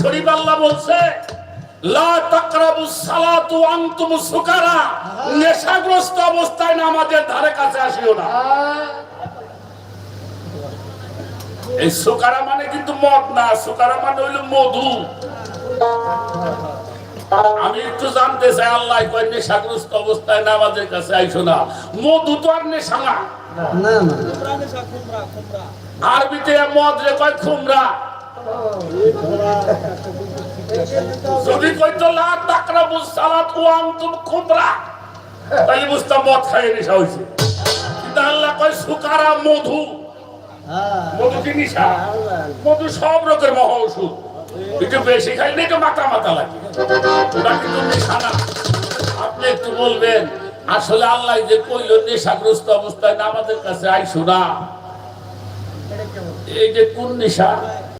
শরীফ আল্লাহ বলছে লা তাকরাবুস সালাতু আনতুম সুকারা, নেশাগ্রস্ত অবস্থায় নামাজের ধারে কাছে আসিও না। এই সুকারা মানে কিন্তু মদ না, সুকারা মানে হইল মধু। আমি একটু জানতে চাই, আল্লাহ কয় নেশাগ্রস্ত অবস্থায় নামাজের কাছে আইসো না। মধু তো আর নেশা না, আরবিতে মদ রে কয় খুমরা। যদি কইতো লা তাকরাবুস সালাত ওয়া আনতুম খুমরা, তাহলে বুঝতাম মদ খাইয়ে নেশা হইছে। কিন্তু আল্লাহ কয় সুকারা মধু। মধু কি নেশা? মধু সব রোগের মহা ওষুধ। একটু বেশি খাইলে একটু মাথা মাথা লাগে, ওটা কিন্তু নেশা না। আপনি একটু বলবেন আসলে আল্লাহ যে কইল নেশাগ্রস্ত অবস্থায় নামাজের কাছে আইসো না, এই যে কোন নেশা?